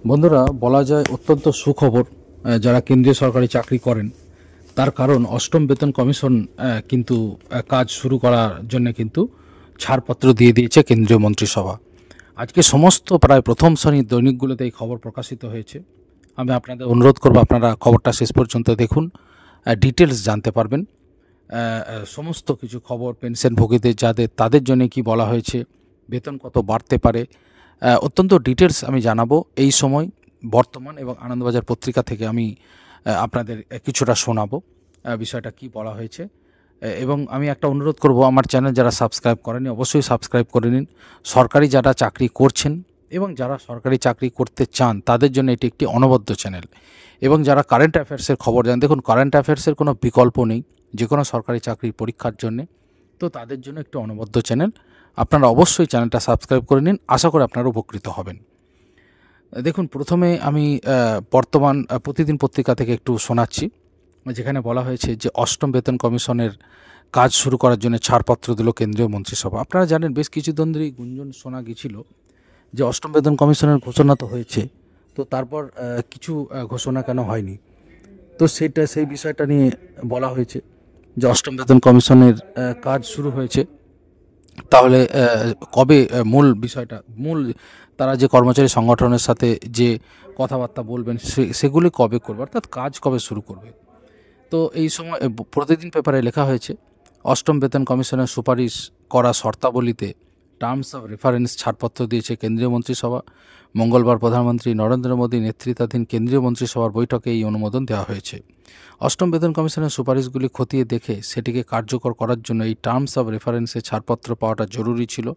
বন্ধুরা, বলা যায় অত্যন্ত সুখবর যারা কেন্দ্রীয় সরকারি চাকরি করেন। তার কারণ অষ্টম বেতন কমিশন কিন্তু কাজ শুরু করার জন্য কিন্তু ছাড়পত্র দিয়ে দিয়েছে কেন্দ্রীয় মন্ত্রিসভা। আজকে সমস্ত প্রায় প্রথম শ্রেণীর দৈনিকগুলোতে এই খবর প্রকাশিত হয়েছে। আমি আপনাদের অনুরোধ করব আপনারা খবরটা শেষ পর্যন্ত দেখুন, ডিটেলস জানতে পারবেন। সমস্ত কিছু খবর, পেনশনভোগীদের যাদের তাদের জন্য কি বলা হয়েছে, বেতন কত বাড়তে পারে, অত্যন্ত ডিটেলস আমি জানাবো এই সময়। বর্তমান এবং আনন্দবাজার পত্রিকা থেকে আমি আপনাদের কিছুটা শোনাবো বিষয়টা কি বলা হয়েছে। এবং আমি একটা অনুরোধ করব, আমার চ্যানেল যারা সাবস্ক্রাইব করেনি অবশ্যই সাবস্ক্রাইব করে নিন। সরকারি যারা চাকরি করছেন এবং যারা সরকারি চাকরি করতে চান তাদের জন্য এটি একটি অনবদ্য চ্যানেল। এবং যারা কারেন্ট অ্যাফেয়ার্সের খবর জানেন, দেখুন কারেন্ট অ্যাফেয়ার্সের কোনো বিকল্প নেই যে কোনো সরকারি চাকরির পরীক্ষার জন্যে, তো তাদের জন্য একটি অনবদ্য চ্যানেল। আপনারা অবশ্যই চ্যানেলটা সাবস্ক্রাইব করে নিন, আশা করি আপনারা উপকৃত হবেন। দেখুন, প্রথমে আমি বর্তমান প্রতিদিন পত্রিকা থেকে একটু শোনাচ্ছি, যেখানে বলা হয়েছে যে অষ্টম বেতন কমিশনের কাজ শুরু করার জন্য ছাড়পত্র দিল কেন্দ্রীয় মন্ত্রিসভা। আপনারা জানেন বেশ কিছুদিন ধরেই গুঞ্জন শোনা গিয়েছিল যে অষ্টম বেতন কমিশনের ঘোষণা তো হয়েছে, তো তারপর কিছু ঘোষণা কেন হয়নি। তো সেই বিষয়টা নিয়ে বলা হয়েছে যে অষ্টম বেতন কমিশনের কাজ শুরু হয়েছে, তাহলে কবে মূল তারা যে কর্মচারী সংগঠনের সাথে যে কথাবার্তা বলবেন সেগুলি কবে করবে, অর্থাৎ কাজ কবে শুরু করবে। তো এই সময় প্রতিদিন পেপারে লেখা হয়েছে অষ্টম বেতন কমিশনের সুপারিশ করা শর্তাবলীতে টার্মস অফ রেফারেন্স ছাড়পত্র দিয়েছে কেন্দ্রীয় মন্ত্রিসভা। মঙ্গলবার প্রধানমন্ত্রী নরেন্দ্র মোদী নেতৃত্বাধীন কেন্দ্রীয় মন্ত্রিসভার বৈঠকে এই অনুমোদন দেওয়া হয়েছে। অষ্টম বেতন কমিশনের সুপারিশগুলি খতিয়ে দেখে সেটিকে কার্যকর করার জন্য এই টার্মস অফ রেফারেন্সে ছাড়পত্র পাওয়াটা জরুরি ছিল।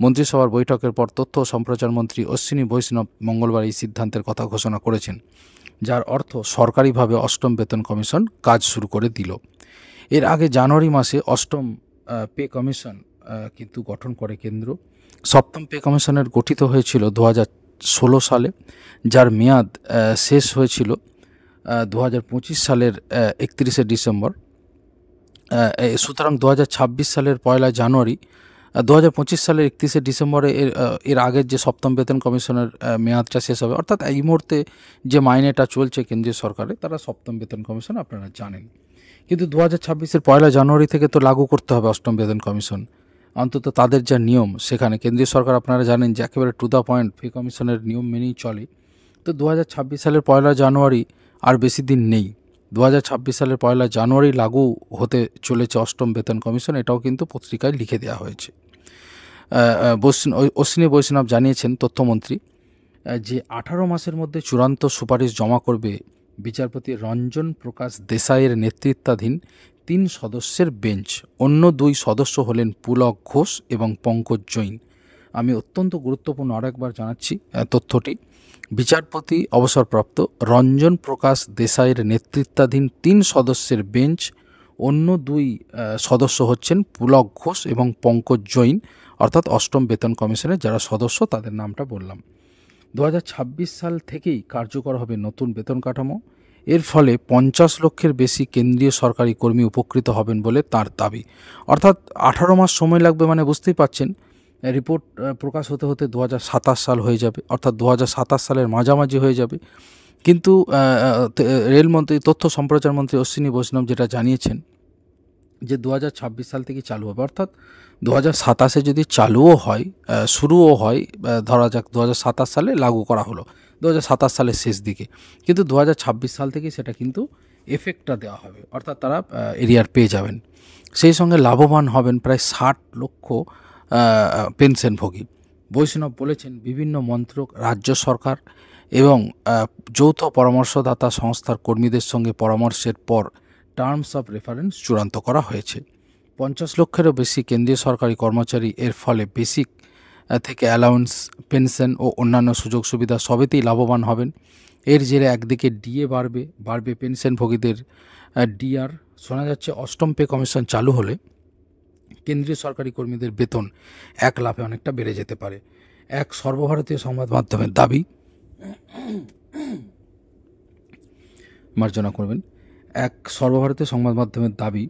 মন্ত্রিসভার বৈঠকের পর তথ্য ও সম্প্রচার মন্ত্রী অশ্বিনী বৈষ্ণব মঙ্গলবার এই সিদ্ধান্তের কথা ঘোষণা করেছেন, যার অর্থ সরকারিভাবে অষ্টম বেতন কমিশন কাজ শুরু করে দিল। এর আগে জানুয়ারি মাসে অষ্টম পে কমিশন কিন্তু গঠন করে কেন্দ্র। সপ্তম পে কমিশনের গঠিত হয়েছিল 2016 সালে, যার মেয়াদ শেষ হয়েছিল 2025 সালের 31শে ডিসেম্বর। সুতরাং 2026 সালের 1 জানুয়ারি 2025 সালের 31শে ডিসেম্বরে এর আগের যে সপ্তম বেতন কমিশনের মেয়াদটা শেষ হবে। অর্থাৎ এই মুহূর্তে যে মাইনেটা চলছে কেন্দ্রীয় সরকারে, তারা সপ্তম বেতন কমিশন আপনারা জানেন। কিন্তু 2026-এর 1 জানুয়ারি থেকে তো লাগু করতে হবে অষ্টম বেতন কমিশন, অন্তত তাদের যা নিয়ম সেখানে। কেন্দ্রীয় সরকার আপনারা জানেন যে একেবারে টু দ্য পয়েন্ট পে কমিশনের নিয়ম মেনেই চলে। তো 2026 সালের 1 জানুয়ারি আর বেশি দিন নেই। 2026 সালের 1 জানুয়ারি লাগু হতে চলেছে অষ্টম বেতন কমিশন, এটাও কিন্তু পত্রিকায় লিখে দেওয়া হয়েছে। অশ্বিনী বৈষ্ণব জানিয়েছেন, তথ্যমন্ত্রী, যে 18 মাসের মধ্যে চূড়ান্ত সুপারিশ জমা করবে বিচারপতি রঞ্জন প্রকাশ দেসাইয়ের নেতৃত্বাধীন 3 সদস্যের বেঞ্চ। অন্য 2 সদস্য হলেন পুলক ঘোষ এবং পঙ্কজ জৈন। আমি অত্যন্ত গুরুত্বপূর্ণ আরেকবার জানাচ্ছি তথ্যটি, বিচারপতি অবসরপ্রাপ্ত রঞ্জন প্রকাশ দেসাইয়ের নেতৃত্বাধীন 3 সদস্যের বেঞ্চ, অন্য 2 সদস্য হচ্ছেন পুলক ঘোষ এবং পঙ্কজ জৈন, অর্থাৎ অষ্টম বেতন কমিশনের যারা সদস্য তাদের নামটা বললাম। 2026 সাল থেকেই কার্যকর হবে নতুন বেতন কাঠামো। এর ফলে 50 লক্ষের বেশি কেন্দ্রীয় সরকারি কর্মী উপকৃত হবেন বলে তার দাবি। অর্থাৎ 18 মাস সময় লাগবে, মানে বুঝতেই পাচ্ছেন। রিপোর্ট প্রকাশ হতে হতে 2027 সাল হয়ে যাবে, অর্থাৎ 2027 সালের মাঝামাঝি হয়ে যাবে। কিন্তু রেলমন্ত্রী, তথ্য সম্প্রচার মন্ত্রী অশ্বিনী বৈষ্ণব যেটা জানিয়েছেন যে 2026 সাল থেকে চালু হবে, অর্থাৎ 2027-এ যদি চালুও হয়, শুরুও হয়, ধরা যাক 2027 সালে লাগু করা হলো 2027 সালের শেষ দিকে, কিন্তু 2026 সাল থেকে সেটা কিন্তু এফেক্টটা দেওয়া হবে, অর্থাৎ তারা এরিয়ার পেয়ে যাবেন। সেই সঙ্গে লাভবান হবেন প্রায় 60 লক্ষ পেনশনভোগী। বৈষ্ণব বলেছেন, বিভিন্ন মন্ত্রক, রাজ্য সরকার এবং যৌথ পরামর্শদাতা সংস্থার কর্মীদের সঙ্গে পরামর্শের পর টার্মস অফ রেফারেন্স চূড়ান্ত করা হয়েছে। 50 লক্ষেরও বেশি কেন্দ্রীয় সরকারি কর্মচারী এর ফলে বেসিক থেকে অ্যালাউন্স, পেনশন ও অন্যান্য সুযোগ সুবিধা সবেতেই লাভবান হবেন। এর জেরে একদিকে ডিএ বাড়বে পেনশনভোগীদের ডিআর। শোনা যাচ্ছে অষ্টম পে কমিশন চালু হলে কেন্দ্রীয় সরকারি কর্মীদের বেতন 1 লাফে অনেকটা বেড়ে যেতে পারে। এক সর্বভারতীয় সংবাদ মাধ্যমের দাবি, মার্জনা করবেন, এক সর্বভারতীয় সংবাদ মাধ্যমের দাবি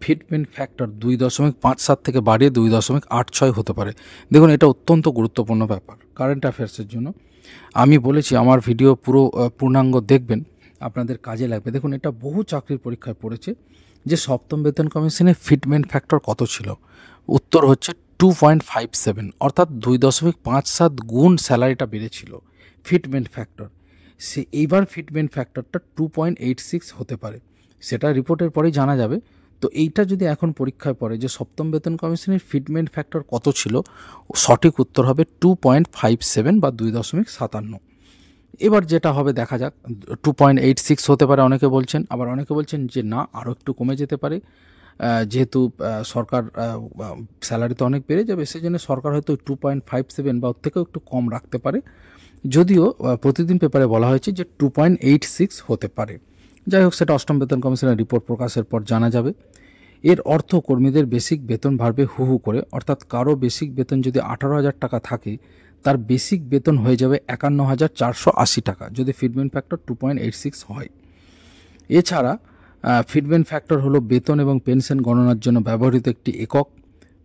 ফিটমেন্ট ফ্যাক্টর 2.57 থেকে বাড়িয়ে 2.86 হতে পারে। দেখুন, এটা অত্যন্ত গুরুত্বপূর্ণ ব্যাপার কারেন্ট অ্যাফেয়ার্সের জন্য। আমি বলেছি আমার ভিডিও পুরো পূর্ণাঙ্গ দেখবেন, আপনাদের কাজে লাগবে। দেখুন, এটা বহু চাকরির পরীক্ষায় পড়েছে যে সপ্তম বেতন কমিশনে ফিটমেন্ট ফ্যাক্টর কত ছিল। উত্তর হচ্ছে 2.57, অর্থাৎ 2.57 গুণ স্যালারিটা বেড়েছিল ফিটমেন্ট ফ্যাক্টর। এইবার ফিটমেন্ট ফ্যাক্টরটা 2.86 হতে পারে, সেটা রিপোর্টের পরেই জানা যাবে। তো এইটা যদি এখন পরীক্ষায় পড়ে যে সপ্তম বেতন কমিশনের ফিটমেন্ট ফ্যাক্টর কত ছিল, সঠিক উত্তর হবে 2.57 বা 2.57। এবার যেটা হবে দেখা যাক। 2.86 হতে পারে অনেকে বলছেন, আবার অনেকে বলছেন যে না, আরও একটু কমে যেতে পারে, যেহেতু সরকার স্যালারি তো অনেক বেড়ে যাবে, সেই জন্য সরকার হয়তো 2.57 বা ওর থেকেও একটু কম রাখতে পারে। যদিও প্রতিদিন পেপারে বলা হয়েছে যে 2.86 হতে পারে। যাই হোক, সেটা অষ্টম বেতন কমিশনের রিপোর্ট প্রকাশের পর জানা যাবে। এর অর্থ কর্মীদের বেসিক বেতন বাড়বে হু হু করে, অর্থাৎ কারো বেসিক বেতন যদি 18,000 টাকা থাকে, তার বেসিক বেতন হয়ে যাবে 51,480 টাকা যদি ফিটমেন্ট ফ্যাক্টর 2.86 হয়। এছাড়া ফিটমেন্ট ফ্যাক্টর হলো বেতন এবং পেনশন গণনার জন্য ব্যবহৃত একটি একক।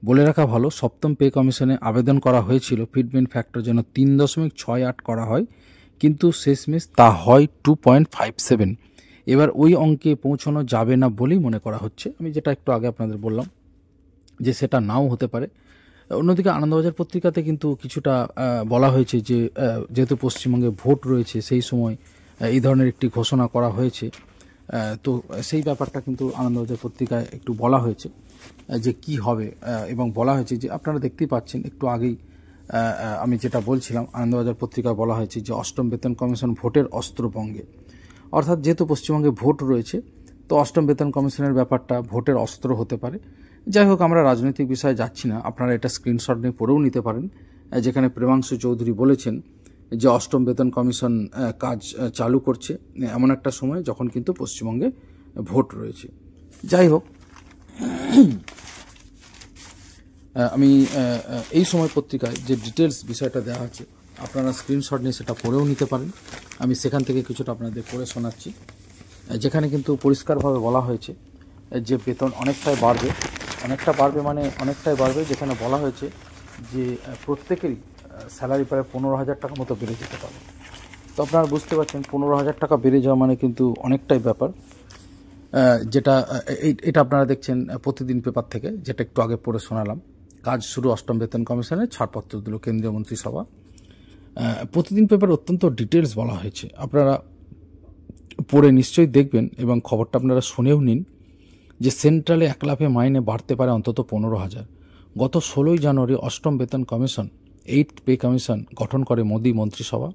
বলে রাখা ভালো, সপ্তম পে কমিশনে আবেদন করা হয়েছিল ফিটমেন্ট ফ্যাক্টর যেন 3.68 করা হয়, কিন্তু শেষমেশ তা হয় 2.57। এবার ওই অঙ্কে পৌঁছানো যাবে না বলেই মনে করা হচ্ছে। আমি যেটা একটু আগে আপনাদের বললাম যে সেটা নাও হতে পারে। অন্যদিকে আনন্দবাজার পত্রিকাতে কিন্তু কিছুটা বলা হয়েছে যে যেহেতু পশ্চিমবঙ্গে ভোট রয়েছে, সেই সময় এই ধরনের একটি ঘোষণা করা হয়েছে। তো সেই ব্যাপারটা কিন্তু আনন্দবাজার পত্রিকায় একটু বলা হয়েছে যে কি হবে, এবং বলা হয়েছে যে আপনারা দেখতেই পাচ্ছেন একটু আগেই আমি যেটা বলছিলাম, আনন্দবাজার পত্রিকায় বলা হয়েছে যে অষ্টম বেতন কমিশন ভোটের অস্ত্রভঙ্গে, অর্থাৎ যেহেতু পশ্চিমবঙ্গে ভোট রয়েছে, তো অষ্টম বেতন কমিশনের ব্যাপারটা ভোটের অস্ত্র হতে পারে। যাই হোক, আমরা রাজনৈতিক বিষয়ে যাচ্ছি না, আপনারা এটা স্ক্রিনশট নিয়ে পড়েও নিতে পারেন, যেখানে প্রেমাংশু চৌধুরী বলেছেন যে অষ্টম বেতন কমিশন কাজ চালু করছে এমন একটা সময় যখন কিন্তু পশ্চিমবঙ্গে ভোট রয়েছে। যাই হোক, আমি এই সময় পত্রিকায় যে ডিটেলস বিষয়টা দেওয়া আছে, আপনারা স্ক্রিনশট নিয়ে সেটা পড়েও নিতে পারেন। আমি সেখান থেকে কিছুটা আপনাদের পড়ে শোনাচ্ছি, যেখানে কিন্তু পরিষ্কারভাবে বলা হয়েছে যে বেতন অনেকটাই বাড়বে, মানে অনেকটাই বাড়বে, যেখানে বলা হয়েছে যে প্রত্যেকেরই স্যালারি প্রায় 15,000 টাকা মতো বেড়ে যেতে পারে। তো আপনারা বুঝতে পারছেন 15,000 টাকা বেড়ে যাওয়া মানে কিন্তু অনেকটাই ব্যাপার। যেটা এটা আপনারা দেখছেন প্রতিদিন পেপার থেকে, যেটা একটু আগে পড়ে শোনালাম। কাজ শুরু অষ্টম বেতন কমিশনের, ছাড়পত্র দিল কেন্দ্রীয় মন্ত্রিসভা। প্রতিদিন পেপার অত্যন্ত ডিটেলস বলা হয়েছে, আপনারা পড়ে নিশ্চয়ই দেখবেন এবং খবরটা আপনারা শুনেও নিন যে সেন্ট্রালে একলাফে মাইনে বাড়তে পারে অন্তত 15,000। গত 16ই জানুয়ারি অষ্টম বেতন কমিশন, 8th পে কমিশন গঠন করে মোদী মন্ত্রিসভা,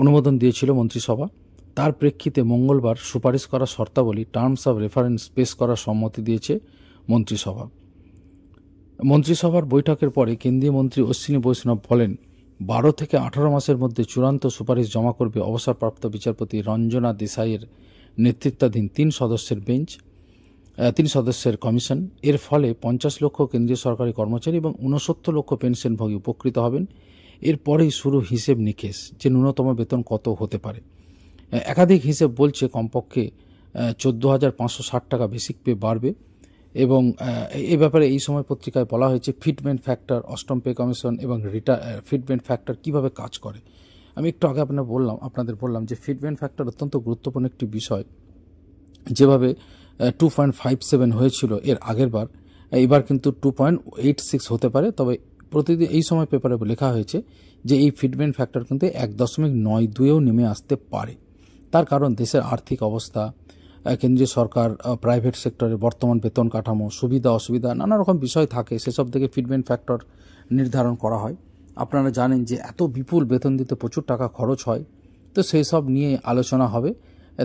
অনুমোদন দিয়েছিল মন্ত্রিসভা। তার প্রেক্ষিতে মঙ্গলবার সুপারিশ করা শর্তাবলী টার্মস অফ রেফারেন্স পেশ করার সম্মতি দিয়েছে মন্ত্রিসভা। মন্ত্রিসভার বৈঠকের পরে কেন্দ্রীয় মন্ত্রী অশ্বিনী বৈষ্ণব বলেন, 12 থেকে 18 মাসের মধ্যে চূড়ান্ত সুপারিশ জমা করবে অবসরপ্রাপ্ত বিচারপতি রঞ্জনা দেসাইয়ের নেতৃত্বাধীন 3 সদস্যের কমিশন। এর ফলে 50 লক্ষ কেন্দ্রীয় সরকারি কর্মচারী এবং 69 লক্ষ পেনশনভোগী উপকৃত হবেন। এরপরেই শুরু হিসেব নিকেশ যে ন্যূনতম বেতন কত হতে পারে। একাধিক হিসেব বলছে কমপক্ষে 14,560 টাকা বেসিক পে বাড়বে। এবং এই ব্যাপারে এই সময় পত্রিকায় বলা হয়েছে ফিটমেন্ট ফ্যাক্টর, অষ্টম পে কমিশন এবং ফিটমেন্ট ফ্যাক্টর কিভাবে কাজ করে। আমি একটু আগে আপনাদের বললাম যে ফিটমেন্ট ফ্যাক্টর অত্যন্ত গুরুত্বপূর্ণ একটি বিষয়। যেভাবে 2.57 হয়েছিল এর আগের বার, এবার কিন্তু 2.86 হতে পারে। তবে প্রতিদিন এই সময় পেপারে লেখা হয়েছে যে এই ফিটমেন্ট ফ্যাক্টর কিন্তু 1.92-এও নেমে আসতে পারে। তার কারণ দেশের আর্থিক অবস্থা, কেন্দ্রীয় সরকার, প্রাইভেট সেক্টরের বর্তমান বেতন কাঠামো, সুবিধা অসুবিধা, নানা রকম বিষয় থাকে, সেসব থেকে ফিটমেন্ট ফ্যাক্টর নির্ধারণ করা হয়। আপনারা জানেন যে এত বিপুল বেতন দিতে প্রচুর টাকা খরচ হয়, তো সেই সব নিয়ে আলোচনা হবে,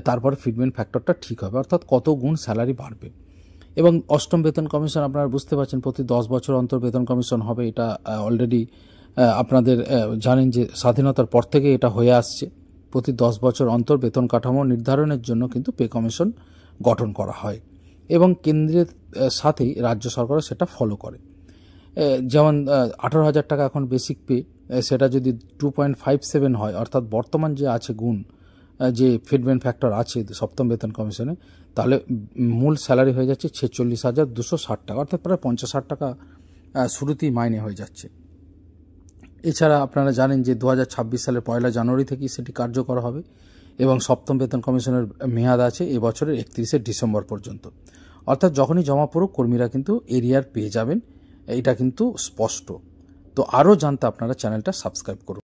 তারপর ফিটমেন্ট ফ্যাক্টরটা ঠিক হবে, অর্থাৎ কত গুণ স্যালারি বাড়বে। এবং অষ্টম বেতন কমিশন আপনারা বুঝতে পারছেন প্রতি 10 বছর অন্তর বেতন কমিশন হবে। এটা অলরেডি আপনাদের জানেন যে স্বাধীনতার পর থেকে এটা হয়ে আসছে। প্রতি 10 বছর অন্তর বেতন কাঠামো নির্ধারণের জন্য কিন্তু পে কমিশন গঠন করা হয় এবং কেন্দ্রের সাথেই রাজ্য সরকারও সেটা ফলো করে। যেমন 18,000 টাকা এখন বেসিক পে, সেটা যদি 2.57 হয়, অর্থাৎ বর্তমান যে আছে গুণ যে ফিটমেন্ট ফ্যাক্টর আছে সপ্তম বেতন কমিশনে, তাহলে মূল স্যালারি হয়ে যাচ্ছে 46,260 টাকা, অর্থাৎ প্রায় 50-60 টাকা শুরুতেই মাইনে হয়ে যাচ্ছে। এছাড়া আপনারা জানেন যে 2026 সালের 1 জানুয়ারি থেকেই সেটি কার্যকর হবে এবং সপ্তম বেতন কমিশনের মেয়াদ আছে এবছরের 31শে ডিসেম্বর পর্যন্ত। অর্থাৎ যখনই জমা পড়ুক কর্মীরা কিন্তু এরিয়ার পেয়ে যাবেন, এটা কিন্তু স্পষ্ট। তো আরও জানতে আপনারা চ্যানেলটা সাবস্ক্রাইব করুন।